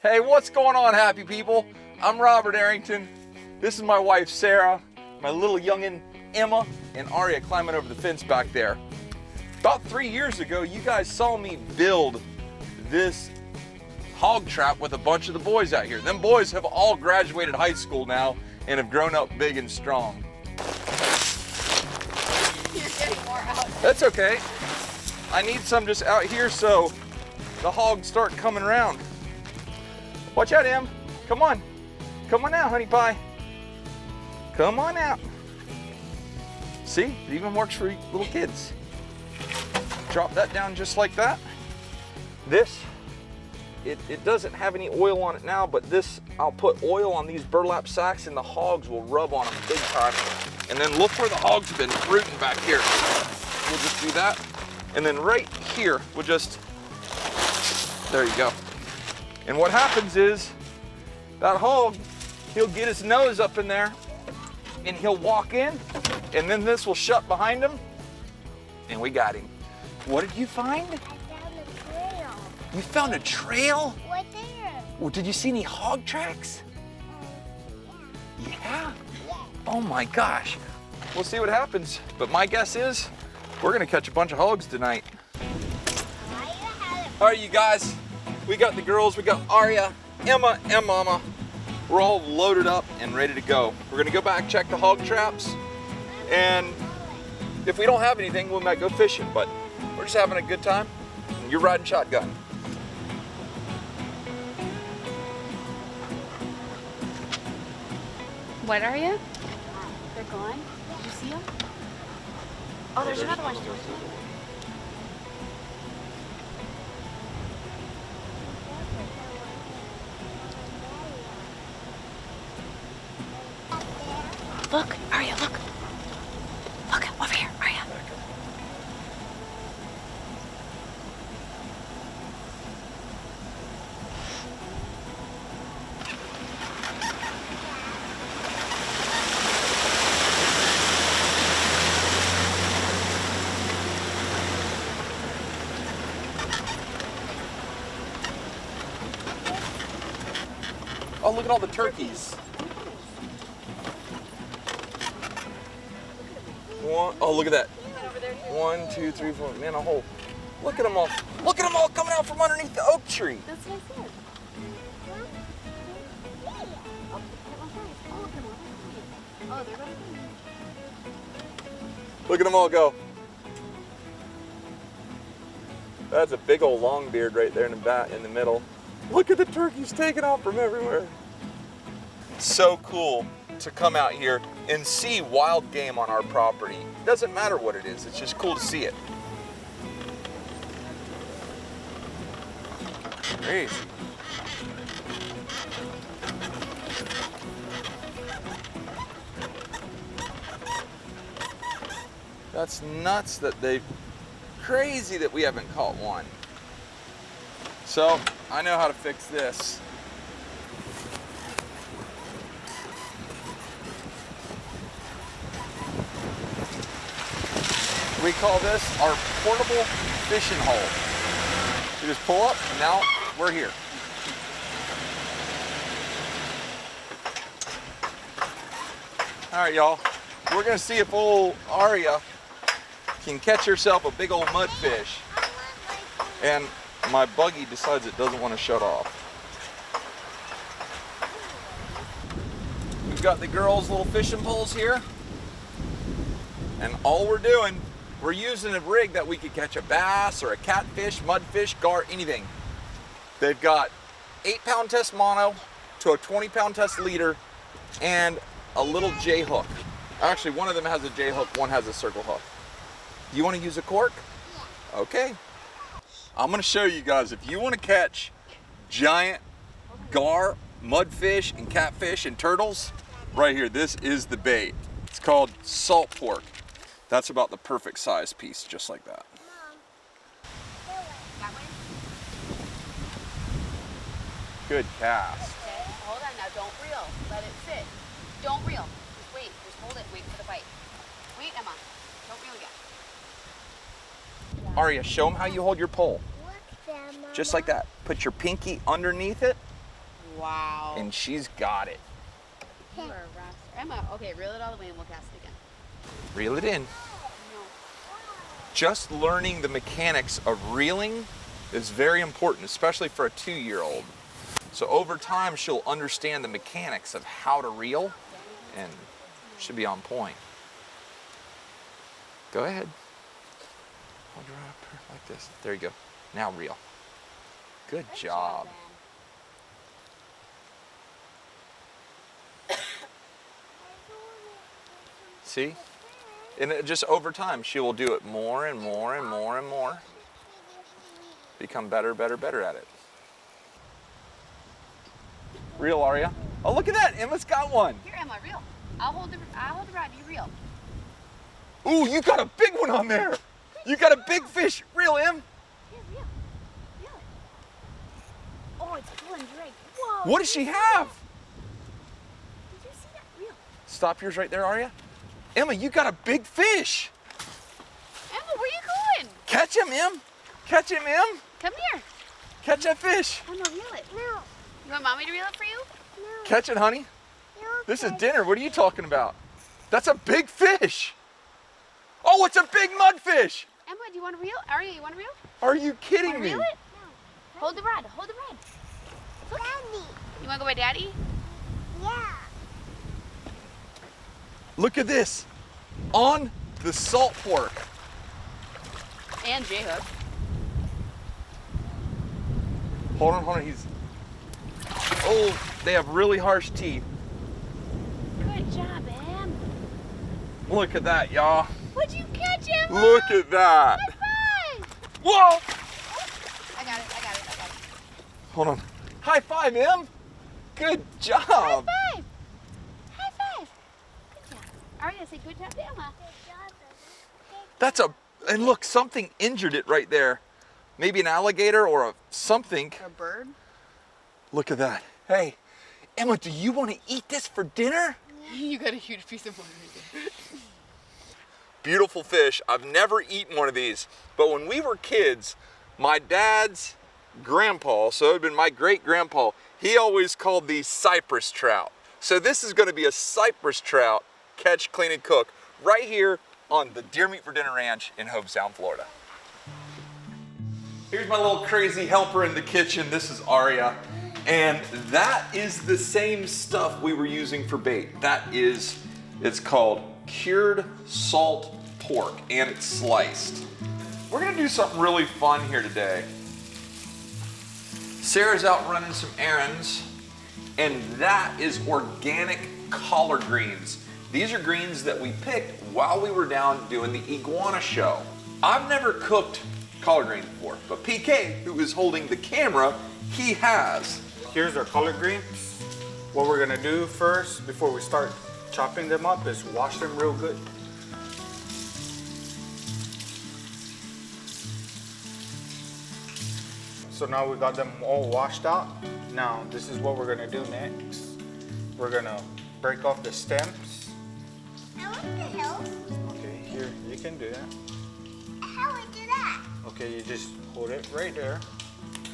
Hey, what's going on, happy people? I'm Robert Arrington. This is my wife, Sarah, my little youngin', Emma, and Aria climbing over the fence back there. About 3 years ago, you guys saw me build this hog trap with a bunch of the boys out here. Them boys have all graduated high school now and have grown up big and strong. You're getting more out. That's okay. I need some just out here so the hogs start coming around. Watch out, Em. Come on. Come on out, honey pie. Come on out. See, it even works for little kids. Drop that down just like that. This, it doesn't have any oil on it now, but this, I'll put oil on these burlap sacks and the hogs will rub on them big time. And then look where the hogs have been rooting back here. We'll just do that. And then right here, we'll just, there you go. And what happens is, that hog, he'll get his nose up in there and he'll walk in, and then this will shut behind him, and we got him. What did you find? I found a trail. You found a trail? Right there. Well, did you see any hog tracks? Yeah? Oh my gosh. We'll see what happens. But my guess is, we're gonna catch a bunch of hogs tonight. All right, you guys. We got the girls, we got Aria, Emma, and Mama. We're all loaded up and ready to go. We're gonna go back, check the hog traps, and if we don't have anything, we might go fishing, but we're just having a good time. You're riding shotgun. What are you? They're gone? Did you see them? Oh, there's another one. Look, Aria, look. Look, over here, Aria. Oh, look at all the turkeys. Oh, look at that. 1, 2, 3, 4. Man, a whole. Look at them all. Look at them all coming out from underneath the oak tree. That's what I said. Oh, they're going. Look at them all go. That's a big old long beard right there in the middle. Look at the turkeys taking off from everywhere. So cool to come out here and see wild game on our property. Doesn't matter what it is, it's just cool to see it. Crazy. That's nuts that crazy that we haven't caught one. So, I know how to fix this. We call this our portable fishing hole. We just pull up, and now we're here. All right, y'all. We're gonna see if old Aria can catch herself a big old mudfish. And my buggy decides it doesn't want to shut off. We've got the girls' little fishing poles here. And all we're doing, we're using a rig that we could catch a bass or a catfish, mudfish, gar, anything. They've got 8-pound test mono to a 20-pound test leader and a little J hook. Actually, one of them has a J hook, one has a circle hook. Do you want to use a cork? Yeah. Okay. I'm going to show you guys, if you want to catch giant gar, mudfish, and catfish and turtles, right here, this is the bait. It's called salt pork. That's about the perfect size piece, just like that. That way? Good cast. Okay, hold on now, don't reel. Let it sit. Don't reel. Just wait. Just hold it and wait for the bite. Wait, Emma. Don't reel yet. Aria, show them how you hold your pole. What's that, Mama? Just like that. Put your pinky underneath it Wow. And she's got it. You are a rockstar. Emma, okay, reel it all the way and we'll cast it again. Reel it in. No. Just learning the mechanics of reeling is very important, especially for a 2-year-old. So over time, she'll understand the mechanics of how to reel and should be on point. Go ahead. Hold her right up here like this. There you go. Now reel. Good job. See? And just over time, she will do it more and more and more and more. Become better, better, better at it. Reel, Aria. Oh, look at that. Emma's got one. Here, Emma, reel. I'll hold the rod. You reel. Ooh, you got a big one on there. You got a big fish. Reel, Em. Here, reel. Reel it. Oh, it's pulling Drake. Whoa. What does she have? Did you see that? Reel. Stop yours right there, Aria. Emma, you got a big fish. Emma, where you going? Catch him, Em. Catch him, Em. Come here. Catch that fish. Emma, reel it. No. You want mommy to reel it for you? No. Catch it, honey. This is dinner. What are you talking about? That's a big fish. Oh, it's a big mudfish. Emma, do you want to reel? Aria, you want to reel? Are you kidding me? Reel it? No. Hold the rod. Hold the rod. Look. Daddy. You want to go by Daddy? Yeah. Look at this. On the salt pork. And J-hook. Hold on. Oh, they have really harsh teeth. Good job, Em. Look at that, y'all. What'd you catch, Emma? Look at that. High five. Whoa. I got it. Hold on. High five, Em. Good job. High five. High five. Good job. Aria, say good job to Emma. That's and look, something injured it right there. Maybe an alligator or something. A bird? Look at that. Hey, Emma, do you want to eat this for dinner? You got a huge piece of wood. Beautiful fish. I've never eaten one of these, but when we were kids, my dad's grandpa, so it would have been my great grandpa, he always called these cypress trout. So this is going to be a cypress trout catch, clean, and cook right here on the Deer Meat for Dinner Ranch in Hobe Sound, Florida. Here's my little crazy helper in the kitchen. This is Aria. And that is the same stuff we were using for bait. It's called cured salt pork, and it's sliced. We're gonna do something really fun here today. Sarah's out running some errands, and that is organic collard greens. These are greens that we picked while we were down doing the iguana show. I've never cooked collard greens before, but PK, who is holding the camera, he has. Here's our collard greens. What we're gonna do first, before we start chopping them up, is wash them real good. So now we got them all washed out. Now, this is what we're gonna do next. We're gonna break off the stems. I want to help. Okay, here, you can do that. How would do that? Okay, you just hold it right there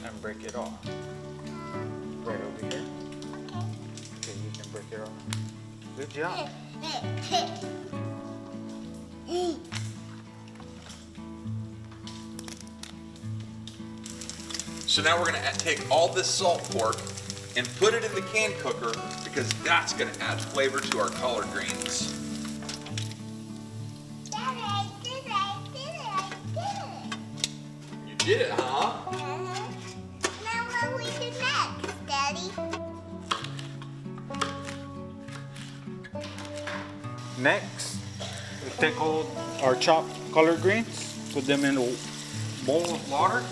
and break it off. Right over here. Okay, you can break it off. Good job. So now we're gonna take all this salt pork and put it in the can cooker because that's gonna add flavor to our collard greens. Daddy, I did it. You did it, huh? Now what we do next, Daddy? Next, we take all our chopped collard greens, put them in a bowl of water,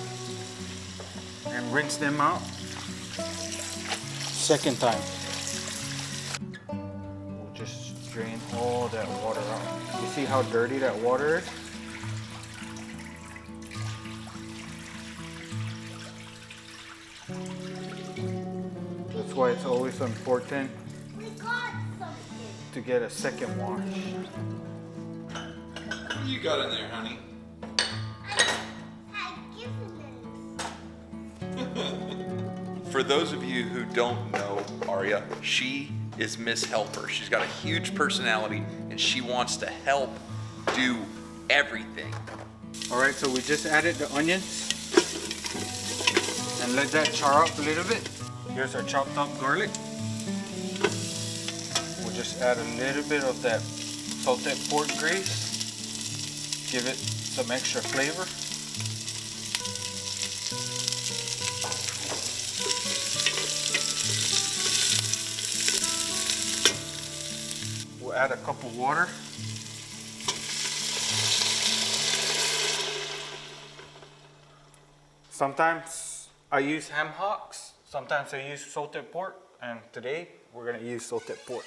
and rinse them out. Second time. We'll just drain all that water out. You see how dirty that water is? That's why it's always important We got something. to get a second wash. What do you got in there, honey? I given them. For those of you who don't know Aria, she is Miss Helper. She's got a huge personality and she wants to help do everything. All right, so we just added the onions and let that char up a little bit. Here's our chopped up garlic. We'll just add a little bit of that salted pork grease. Give it some extra flavor. We'll add a cup of water. Sometimes I use ham hocks, sometimes I use salted pork, and today we're gonna use salted pork.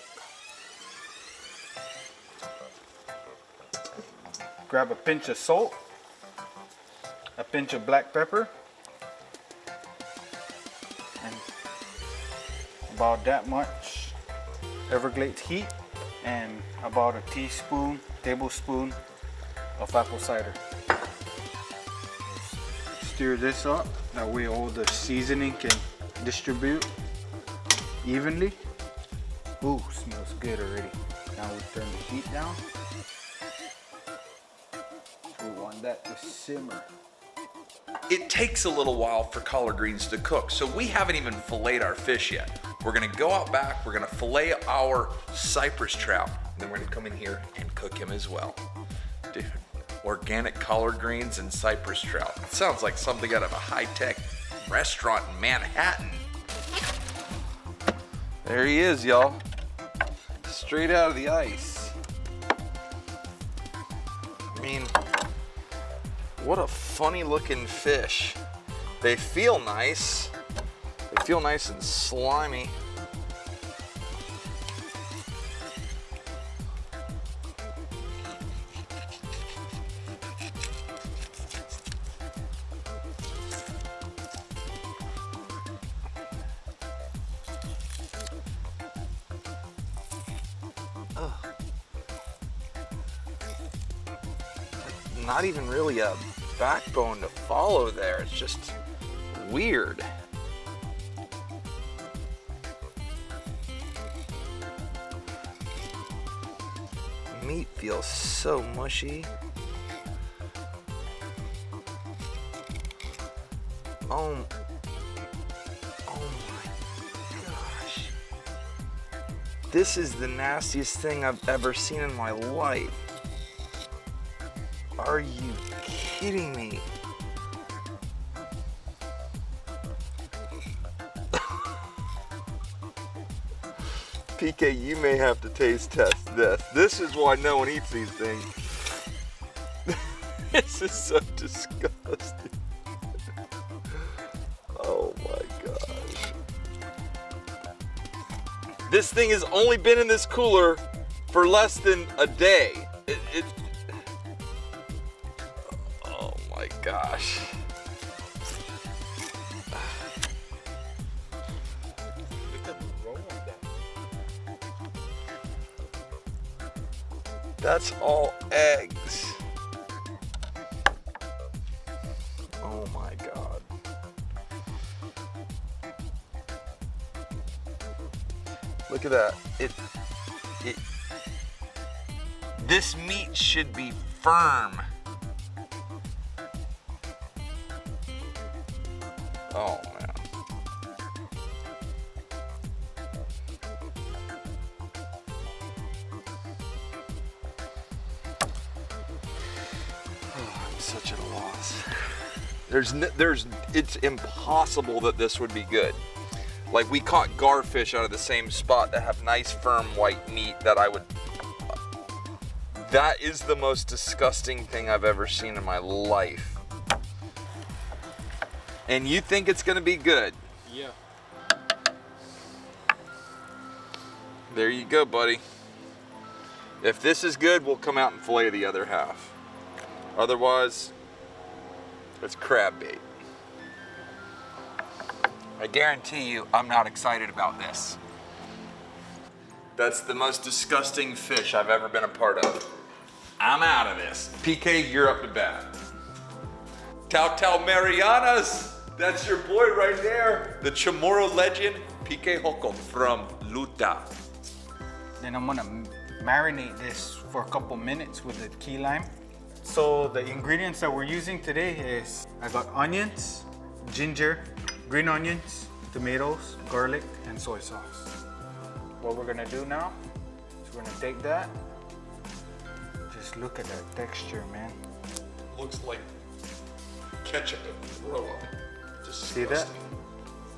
Grab a pinch of salt, a pinch of black pepper, and about that much Everglades heat, and about a tablespoon of apple cider. Stir this up, that way all the seasoning can distribute evenly. Ooh, smells good already. Now we turn the heat down. We want that to simmer. It takes a little while for collard greens to cook, so we haven't even filleted our fish yet. We're gonna go out back, we're gonna fillet our cypress trout, and then we're gonna come in here and cook him as well. Dude, organic collard greens and cypress trout. It sounds like something out of a high-tech restaurant in Manhattan. There he is, y'all. Straight out of the ice. I mean, what a funny looking fish. They feel nice. They feel nice and slimy. Not even really a backbone to follow there. It's just weird. Meat feels so mushy. Oh my gosh. This is the nastiest thing I've ever seen in my life. Are you kidding me? PK, you may have to taste test this. This is why no one eats these things. This is so disgusting. Oh my gosh. This thing has only been in this cooler for less than a day. Oh my gosh. That's all eggs. Oh my God. Look at that. This meat should be firm. Oh man. I'm such at a loss. It's impossible that this would be good. Like, we caught garfish out of the same spot that have nice firm white meat that that is the most disgusting thing I've ever seen in my life. And you think it's gonna be good? Yeah. There you go, buddy. If this is good, we'll come out and fillet the other half. Otherwise, it's crab bait. I guarantee you, I'm not excited about this. That's the most disgusting fish I've ever been a part of. I'm out of this. PK, you're up to bat. Tau Marianas. That's your boy right there. The Chamorro legend, Pique Hoko from Luta. Then I'm gonna marinate this for a couple minutes with the key lime. So the ingredients that we're using today is, I got onions, ginger, green onions, tomatoes, garlic, and soy sauce. What we're gonna do now is we're gonna take that. Just look at that texture, man. Looks like ketchup and throw up. See that?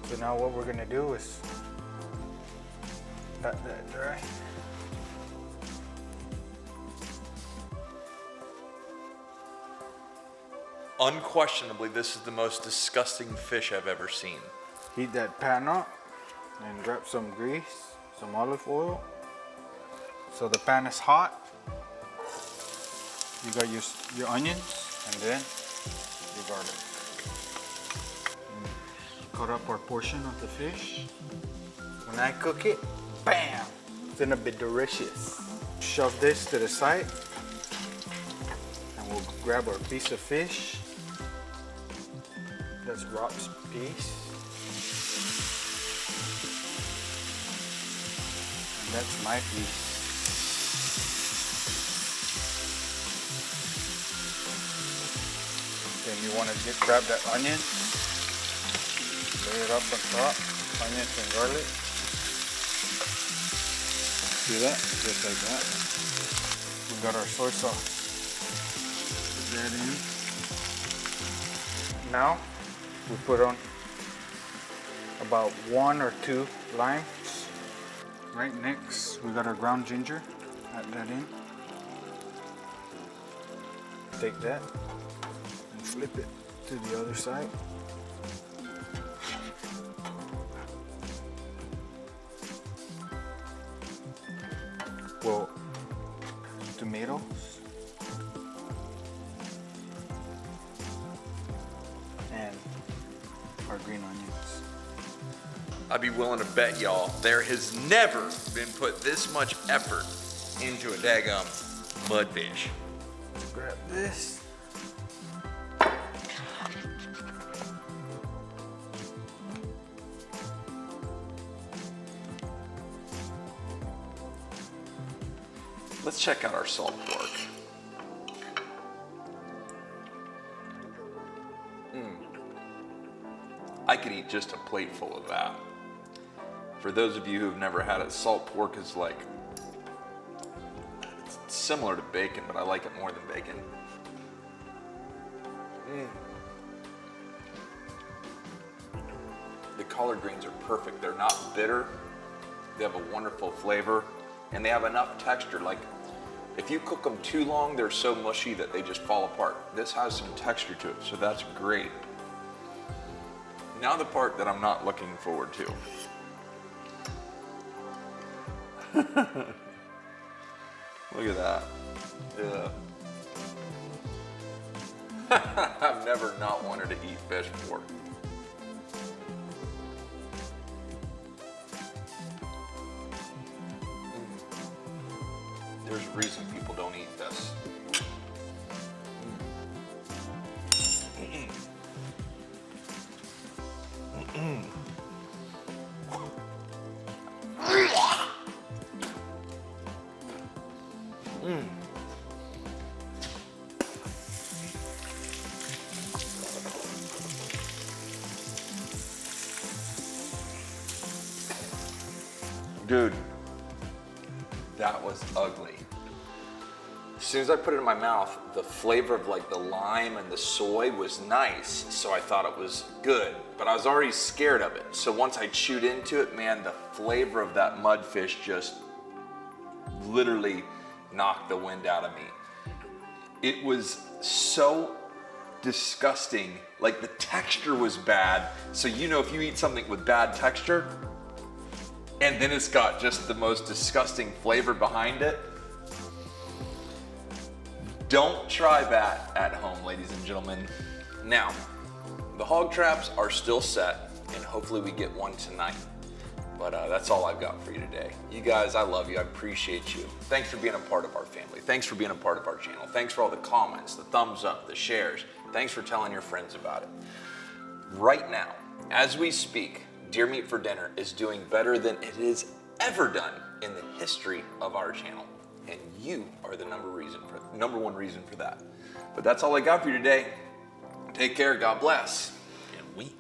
So now what we're gonna do is let that dry. Unquestionably, this is the most disgusting fish I've ever seen. Heat that pan up and grab some grease, some olive oil. So the pan is hot. You got your onions and then your garlic. Cut up our portion of the fish. When I cook it, bam! It's gonna be delicious. Shove this to the side and we'll grab our piece of fish. That's Rob's piece. And that's my piece. Then you want to grab that onion, lay it up on top, onions and garlic. See that? Just like that. We got our soy sauce. Put that in. Now, we put on about 1 or 2 limes. Right next, we got our ground ginger. Add that in. Take that and flip it to the other side. Well, tomatoes. And our green onions. I'd be willing to bet y'all there has never been put this much effort into a daggum mudfish. Grab this. Let's check out our salt pork. I could eat just a plate full of that. For those of you who've never had it, salt pork is like, it's similar to bacon, but I like it more than bacon. The collard greens are perfect. They're not bitter. They have a wonderful flavor, and they have enough texture. Like, if you cook them too long, they're so mushy that they just fall apart. This has some texture to it, so that's great. Now the part that I'm not looking forward to. Look at that. Yeah. I've never not wanted to eat fish before. There's a reason people don't eat this. Dude, that was ugly. As soon as I put it in my mouth, the flavor of like the lime and the soy was nice, so I thought it was good, but I was already scared of it. So once I chewed into it, man, the flavor of that mudfish just literally knocked the wind out of me. It was so disgusting. Like, the texture was bad. So you know, if you eat something with bad texture, and then it's got just the most disgusting flavor behind it, don't try that at home, ladies and gentlemen. Now, the hog traps are still set, and hopefully we get one tonight. But that's all I've got for you today. You guys, I love you. I appreciate you. Thanks for being a part of our family. Thanks for being a part of our channel. Thanks for all the comments, the thumbs up, the shares. Thanks for telling your friends about it. Right now, as we speak, Deer Meat for Dinner is doing better than it has ever done in the history of our channel. And you are the number one reason for that. But that's all I got for you today. Take care, God bless, and we